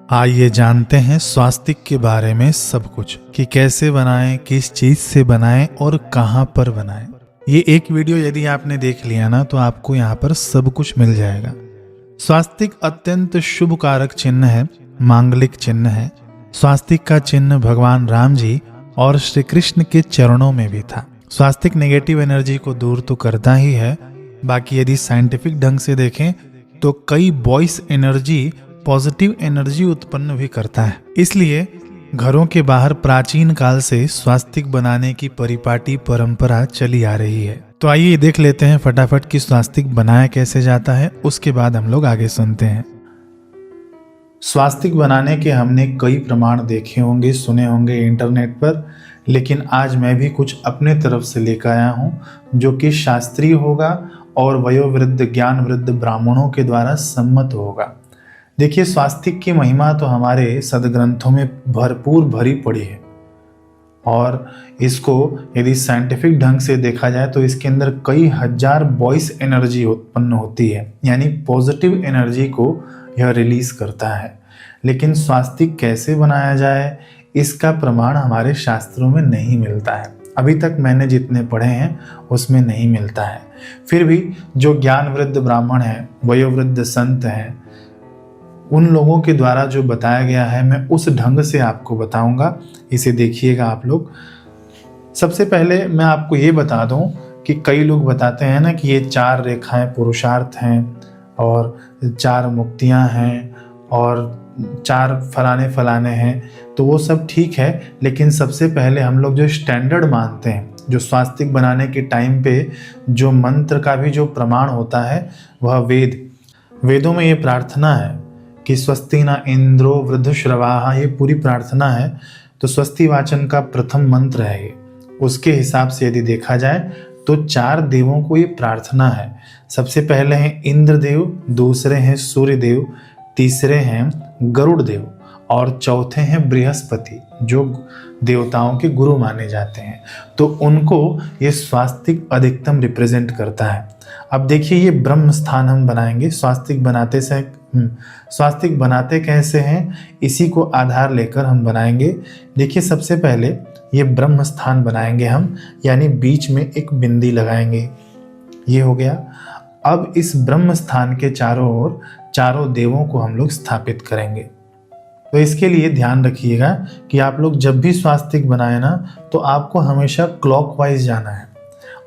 आइए जानते हैं स्वास्तिक के बारे में सब कुछ कि कैसे बनाएं, किस चीज से बनाएं और कहां पर बनाएं। ये एक वीडियो यदि आपने देख लिया ना तो आपको यहाँ पर सब कुछ मिल जाएगा। स्वास्तिक अत्यंत शुभ कारक चिन्ह है, मांगलिक चिन्ह है। स्वास्तिक का चिन्ह भगवान राम जी और श्री कृष्ण के चरणों में भी था। स्वास्तिक नेगेटिव एनर्जी को दूर तो करता ही है, बाकी यदि साइंटिफिक ढंग से देखें तो कई वॉइस एनर्जी, पॉजिटिव एनर्जी उत्पन्न भी करता है। इसलिए घरों के बाहर प्राचीन काल से स्वास्तिक बनाने की परिपाटी परंपरा चली आ रही है। तो आइए देख लेते हैं फटाफट कि स्वास्तिक बनाया कैसे जाता है, उसके बाद हम लोग आगे सुनते हैं। स्वास्तिक बनाने के हमने कई प्रमाण देखे होंगे, सुने होंगे इंटरनेट पर, लेकिन आज मैं भी कुछ अपने तरफ से लेकर आया हूँ जो कि शास्त्रीय होगा और वयोवृद्ध ज्ञान वृद्ध ब्राह्मणों के द्वारा सम्मत होगा। देखिए, स्वास्तिक की महिमा तो हमारे सदग्रंथों में भरपूर भरी पड़ी है और इसको यदि साइंटिफिक ढंग से देखा जाए तो इसके अंदर कई हजार वॉइस एनर्जी उत्पन्न होती है, यानी पॉजिटिव एनर्जी को यह रिलीज करता है। लेकिन स्वास्तिक कैसे बनाया जाए, इसका प्रमाण हमारे शास्त्रों में नहीं मिलता है। अभी तक मैंने जितने पढ़े हैं उसमें नहीं मिलता है। फिर भी जो ज्ञान वृद्ध ब्राह्मण हैं, वयोवृद्ध संत हैं, उन लोगों के द्वारा जो बताया गया है मैं उस ढंग से आपको बताऊंगा। इसे देखिएगा आप लोग। सबसे पहले मैं आपको ये बता दूं कि कई लोग बताते हैं ना कि ये 4 रेखाएं पुरुषार्थ हैं और 4 मुक्तियां हैं और 4 फलाने फलाने हैं, तो वो सब ठीक है। लेकिन सबसे पहले हम लोग जो स्टैंडर्ड मानते हैं, जो स्वास्तिक बनाने के टाइम पे जो मंत्र का भी जो प्रमाण होता है, वह वेदों में ये प्रार्थना है कि स्वस्ति न इंद्रो वृद्धश्रवाः, ये पूरी प्रार्थना है। तो स्वस्ति वाचन का प्रथम मंत्र है ये। उसके हिसाब से यदि देखा जाए तो 4 देवों को ये प्रार्थना है। सबसे पहले हैं इंद्रदेव, दूसरे हैं सूर्यदेव, तीसरे हैं गरुड़ देव और चौथे हैं बृहस्पति, जो देवताओं के गुरु माने जाते हैं। तो उनको ये स्वास्तिक अधिकतम रिप्रेजेंट करता है। अब देखिए, ये ब्रह्म स्थान हम बनाएंगे। स्वास्तिक बनाते कैसे हैं, इसी को आधार लेकर हम बनाएंगे। देखिए, सबसे पहले ये ब्रह्म स्थान बनाएंगे हम, यानी बीच में एक बिंदी लगाएंगे। ये हो गया। अब इस ब्रह्म स्थान के चारों ओर चारों देवों को हम लोग स्थापित करेंगे। तो इसके लिए ध्यान रखिएगा कि आप लोग जब भी स्वास्तिक बनाए ना, तो आपको हमेशा क्लॉकवाइज जाना है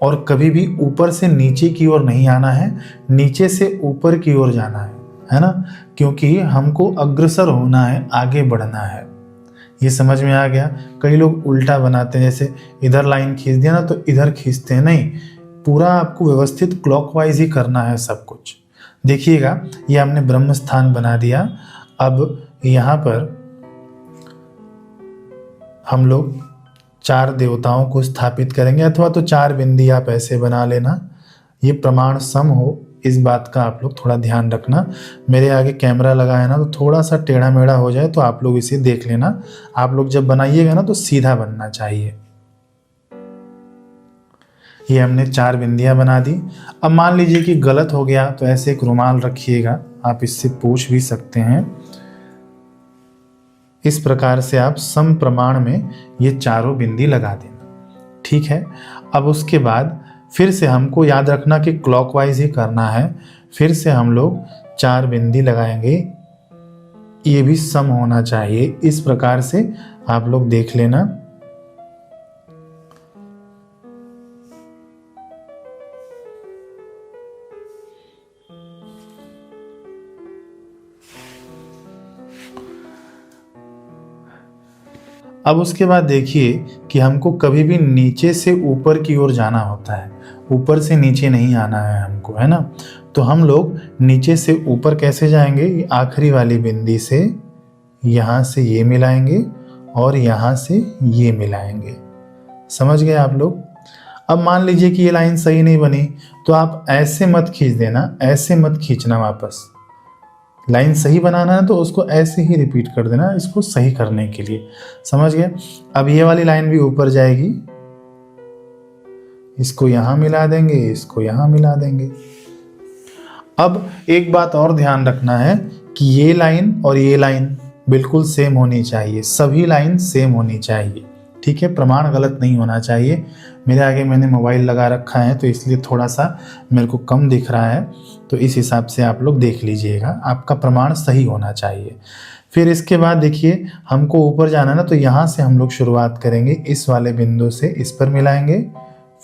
और कभी भी ऊपर से नीचे की ओर नहीं आना है, नीचे से ऊपर की ओर जाना है ना, क्योंकि हमको अग्रसर होना है, आगे बढ़ना है। ये समझ में आ गया। कई लोग उल्टा बनाते हैं, जैसे इधर लाइन खींच दिया ना तो इधर खींचते हैं। नहीं, पूरा आपको व्यवस्थित क्लॉकवाइज ही करना है सब कुछ। देखिएगा, ये हमने ब्रह्म स्थान बना दिया। अब यहाँ पर हम लोग 4 देवताओं को स्थापित करेंगे, अथवा तो 4 बिंदी आप ऐसे बना लेना। ये प्रमाण सम हो, इस बात का आप लोग थोड़ा ध्यान रखना। मेरे आगे कैमरा लगा है ना, तो थोड़ा सा टेढ़ा मेढ़ा हो जाए तो आप लोग इसे देख लेना। आप लोग जब बनाइएगा ना तो सीधा बनना चाहिए। ये हमने 4 बिंदियां बना दी। अब मान लीजिए कि गलत हो गया तो ऐसे एक रुमाल रखिएगा, आप इससे पूछ भी सकते हैं। इस प्रकार से आप सम प्रमाण में ये चारों बिंदी लगा देना, ठीक है। अब उसके बाद फिर से हमको याद रखना कि क्लॉकवाइज ही करना है। फिर से हम लोग 4 बिंदी लगाएंगे, ये भी सम होना चाहिए। इस प्रकार से आप लोग देख लेना। अब उसके बाद देखिए कि हमको कभी भी नीचे से ऊपर की ओर जाना होता है, ऊपर से नीचे नहीं आना है हमको, है ना। तो हम लोग नीचे से ऊपर कैसे जाएंगे, आखिरी वाली बिंदी से यहाँ से ये मिलाएंगे और यहाँ से ये मिलाएंगे। समझ गए आप लोग। अब मान लीजिए कि ये लाइन सही नहीं बनी तो आप ऐसे मत खींच देना, ऐसे मत खींचना। वापस लाइन सही बनाना है तो उसको ऐसे ही रिपीट कर देना, इसको सही करने के लिए। समझ गए। अब ये वाली लाइन भी ऊपर जाएगी, इसको यहां मिला देंगे, इसको यहां मिला देंगे। अब एक बात और ध्यान रखना है कि ये लाइन और ये लाइन बिल्कुल सेम होनी चाहिए, सभी लाइन सेम होनी चाहिए, ठीक है। प्रमाण गलत नहीं होना चाहिए। मेरे आगे मैंने मोबाइल लगा रखा है तो इसलिए थोड़ा सा मेरे को कम दिख रहा है, तो इस हिसाब से आप लोग देख लीजिएगा, आपका प्रमाण सही होना चाहिए। फिर इसके बाद देखिए हमको ऊपर जाना ना, तो यहाँ से हम लोग शुरुआत करेंगे, इस वाले बिंदु से इस पर मिलाएंगे,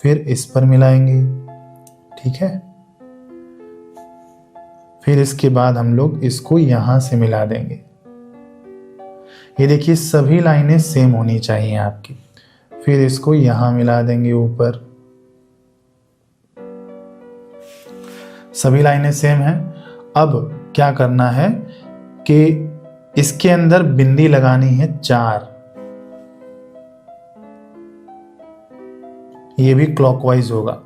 फिर इस पर मिलाएंगे, ठीक है। फिर इसके बाद हम लोग इसको यहाँ से मिला देंगे। ये देखिए सभी लाइनें सेम होनी चाहिए आपकी। फिर इसको यहां मिला देंगे ऊपर, सभी लाइनें सेम हैं। अब क्या करना है कि इसके अंदर बिंदी लगानी है 4, ये भी क्लॉकवाइज होगा।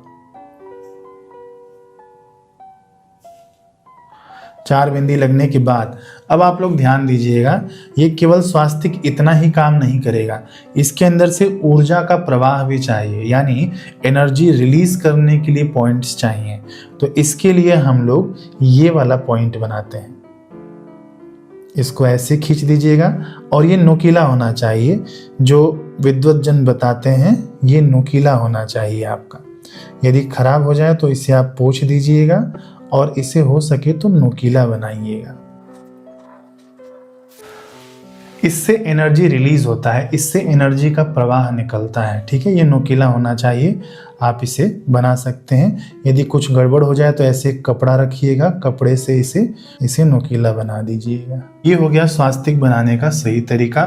4 बिंदी लगने के बाद अब आप लोग ध्यान दीजिएगा, ये केवल स्वास्तिक इतना ही काम नहीं करेगा, इसके अंदर से ऊर्जा का प्रवाह भी चाहिए, यानी एनर्जी रिलीज करने के लिए पॉइंट्स चाहिए। तो इसके लिए हम लोग ये वाला पॉइंट बनाते हैं, इसको ऐसे खींच दीजिएगा और ये नुकीला होना चाहिए। जो विद्वत जन बताते हैं ये नुकीला होना चाहिए आपका। यदि खराब हो जाए तो इसे आप पोंछ दीजिएगा और इसे हो सके तो नुकीला बनाइएगा। इससे एनर्जी रिलीज होता है, इससे एनर्जी का प्रवाह निकलता है, ठीक है। ये नुकीला होना चाहिए, आप इसे बना सकते हैं। यदि कुछ गड़बड़ हो जाए तो ऐसे कपड़ा रखिएगा, कपड़े से इसे नुकीला बना दीजिएगा। ये हो गया स्वास्तिक बनाने का सही तरीका।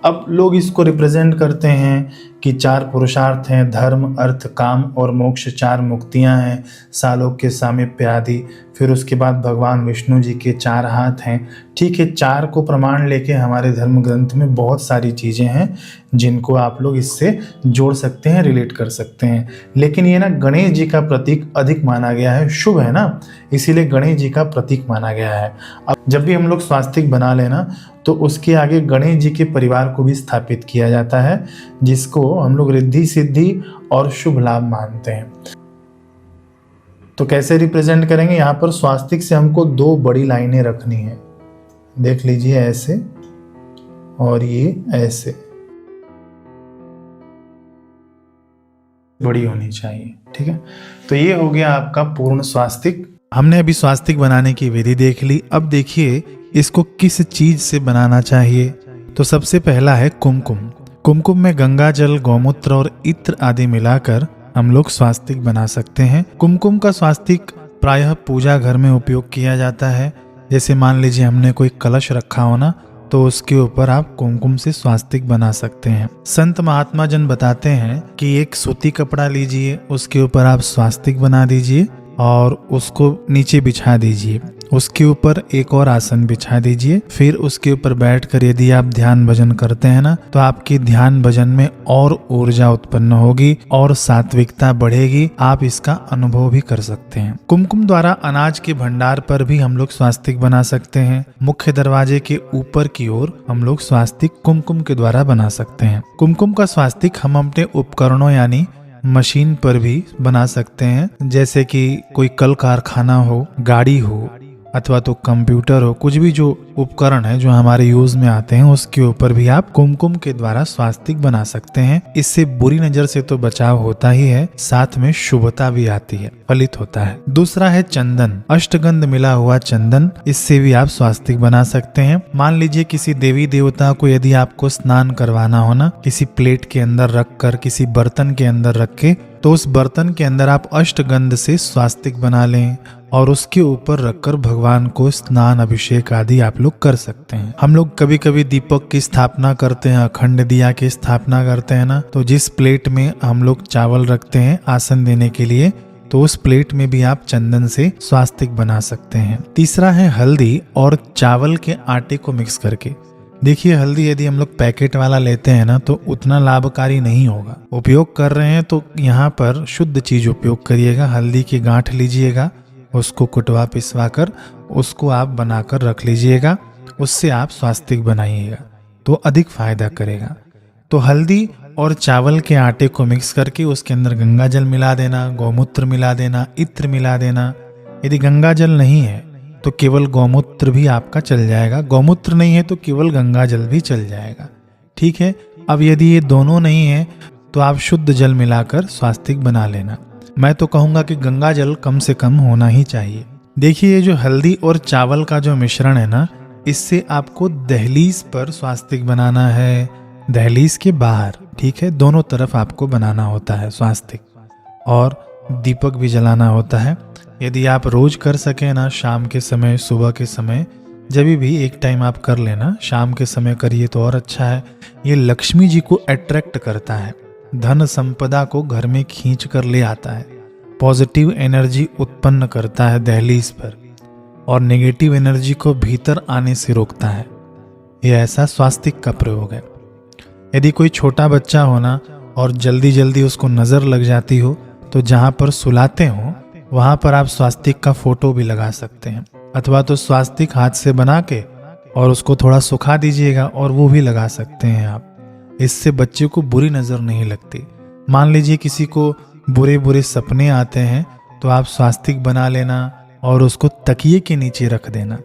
अब लोग इसको रिप्रेजेंट करते हैं कि 4 पुरुषार्थ हैं, धर्म अर्थ काम और मोक्ष, 4 मुक्तियां हैं, सालोक्य सामीप्य आदि। फिर उसके बाद भगवान विष्णु जी के 4 हाथ हैं, ठीक है। 4 को प्रमाण लेके हमारे धर्म ग्रंथ में बहुत सारी चीज़ें हैं जिनको आप लोग इससे जोड़ सकते हैं, रिलेट कर सकते हैं। लेकिन ये ना गणेश जी का प्रतीक अधिक माना गया है, शुभ है ना, इसीलिए गणेश जी का प्रतीक माना गया है। अब जब भी हम लोग स्वास्तिक बना लेना तो उसके आगे गणेश जी के परिवार को भी स्थापित किया जाता है, जिसको हम लोग रिद्धि सिद्धि और शुभ लाभ मानते हैं। तो कैसे रिप्रेजेंट करेंगे, यहाँ पर स्वास्तिक से हमको 2 बड़ी लाइनें रखनी है, देख लीजिए ऐसे और ये ऐसे बड़ी होनी चाहिए, ठीक है। तो ये हो गया आपका पूर्ण स्वास्तिक। हमने अभी स्वास्तिक बनाने की विधि देख ली। अब देखिए इसको किस चीज से बनाना चाहिए। तो सबसे पहला है कुमकुम। कुमकुम में गंगा जल, गौमूत्र और इत्र आदि मिलाकर हम लोग स्वास्तिक बना सकते हैं। कुमकुम का स्वास्तिक प्रायः पूजा घर में उपयोग किया जाता है। जैसे मान लीजिए हमने कोई कलश रखा हो ना, तो उसके ऊपर आप कुमकुम से स्वास्तिक बना सकते हैं। संत महात्मा जन बताते हैं कि एक सूती कपड़ा लीजिए, उसके ऊपर आप स्वास्तिक बना दीजिए और उसको नीचे बिछा दीजिए, उसके ऊपर एक और आसन बिछा दीजिए। फिर उसके ऊपर बैठकर यदि आप ध्यान भजन करते हैं ना, तो आपकी ध्यान भजन में और ऊर्जा उत्पन्न होगी और सात्विकता बढ़ेगी। आप इसका अनुभव भी कर सकते हैं। कुमकुम द्वारा अनाज के भंडार पर भी हम लोग स्वास्तिक बना सकते हैं। मुख्य दरवाजे के ऊपर की ओर हम लोग स्वास्तिक कुमकुम के द्वारा बना सकते हैं। कुमकुम का स्वास्तिक हम अपने उपकरणों यानी मशीन पर भी बना सकते हैं, जैसे कि कोई कल कारखाना हो, गाड़ी हो अथवा तो कंप्यूटर हो, कुछ भी जो उपकरण है जो हमारे यूज में आते हैं उसके ऊपर भी आप कुमकुम के द्वारा स्वास्तिक बना सकते हैं। इससे बुरी नजर से तो बचाव होता ही है, साथ में शुभता भी आती है, फलित होता है। दूसरा है चंदन, अष्टगंध मिला हुआ चंदन, इससे भी आप स्वास्तिक बना सकते हैं। मान लीजिए किसी देवी देवता को यदि आपको स्नान करवाना हो ना, किसी प्लेट के अंदर रखकर, किसी बर्तन के अंदर रख के, तो उस बर्तन के अंदर आप अष्टगंध से स्वास्तिक बना लें और उसके ऊपर रखकर भगवान को स्नान अभिषेक आदि आप लोग कर सकते हैं। हम लोग कभी कभी दीपक की स्थापना करते हैं, अखंड दिया की स्थापना करते हैं ना, तो जिस प्लेट में हम लोग चावल रखते हैं आसन देने के लिए, तो उस प्लेट में भी आप चंदन से स्वास्तिक बना सकते हैं। तीसरा है हल्दी और चावल के आटे को मिक्स करके। देखिए हल्दी यदि हम लोग पैकेट वाला लेते हैं ना, तो उतना लाभकारी नहीं होगा। उपयोग कर रहे हैं तो यहाँ पर शुद्ध चीज उपयोग करिएगा। हल्दी की गांठ लीजिएगा, उसको कुटवा पिसवा कर उसको आप बनाकर रख लीजिएगा, उससे आप स्वास्तिक बनाइएगा तो अधिक फायदा करेगा। तो हल्दी और चावल के आटे को मिक्स करके उसके अंदर गंगा जल मिला देना, गौमूत्र मिला देना, इत्र मिला देना। यदि गंगा जल नहीं है तो केवल गौमूत्र भी आपका चल जाएगा, गौमूत्र नहीं है तो केवल गंगा जल भी चल जाएगा। ठीक है। अब यदि ये दोनों नहीं है तो आप शुद्ध जल मिलाकर स्वास्तिक बना लेना। मैं तो कहूँगा कि गंगा जल कम से कम होना ही चाहिए। देखिए ये जो हल्दी और चावल का जो मिश्रण है ना, इससे आपको दहलीज पर स्वास्तिक बनाना है, दहलीज के बाहर। ठीक है, दोनों तरफ आपको बनाना होता है स्वास्तिक, और दीपक भी जलाना होता है। यदि आप रोज कर सके ना, शाम के समय, सुबह के समय, जब भी एक टाइम आप कर लेना, शाम के समय करिए तो और अच्छा है। ये लक्ष्मी जी को अट्रैक्ट करता है, धन संपदा को घर में खींच कर ले आता है, पॉजिटिव एनर्जी उत्पन्न करता है दहलीज पर, और नेगेटिव एनर्जी को भीतर आने से रोकता है। यह ऐसा स्वास्तिक का प्रयोग है। यदि कोई छोटा बच्चा होना और जल्दी जल्दी उसको नजर लग जाती हो, तो जहाँ पर सुलाते हो वहाँ पर आप स्वास्तिक का फोटो भी लगा सकते हैं, अथवा तो स्वास्तिक हाथ से बना के और उसको थोड़ा सुखा दीजिएगा और वो भी लगा सकते हैं आप। इससे बच्चे को बुरी नज़र नहीं लगती। मान लीजिए किसी को बुरे बुरे सपने आते हैं तो आप स्वास्तिक बना लेना और उसको तकिए के नीचे रख देना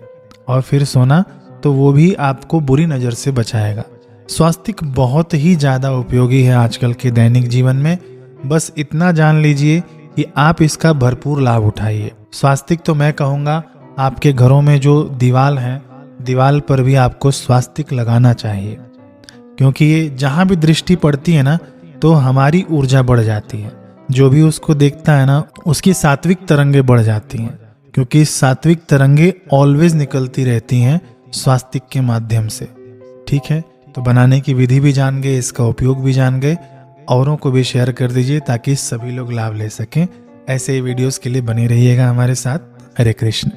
और फिर सोना, तो वो भी आपको बुरी नज़र से बचाएगा। स्वास्तिक बहुत ही ज़्यादा उपयोगी है आजकल के दैनिक जीवन में। बस इतना जान लीजिए कि आप इसका भरपूर लाभ उठाइए। स्वास्तिक तो मैं कहूँगा आपके घरों में जो दीवार है, दीवार पर भी आपको स्वास्तिक लगाना चाहिए, क्योंकि ये जहाँ भी दृष्टि पड़ती है ना, तो हमारी ऊर्जा बढ़ जाती है। जो भी उसको देखता है ना, उसकी सात्विक तरंगे बढ़ जाती हैं, क्योंकि सात्विक तरंगे ऑलवेज निकलती रहती हैं स्वास्तिक के माध्यम से। ठीक है, तो बनाने की विधि भी जान गए, इसका उपयोग भी जान गए, औरों को भी शेयर कर दीजिए ताकि सभी लोग लाभ ले सकें। ऐसे ही वीडियोस के लिए बने रहिएगा हमारे साथ। हरे कृष्ण।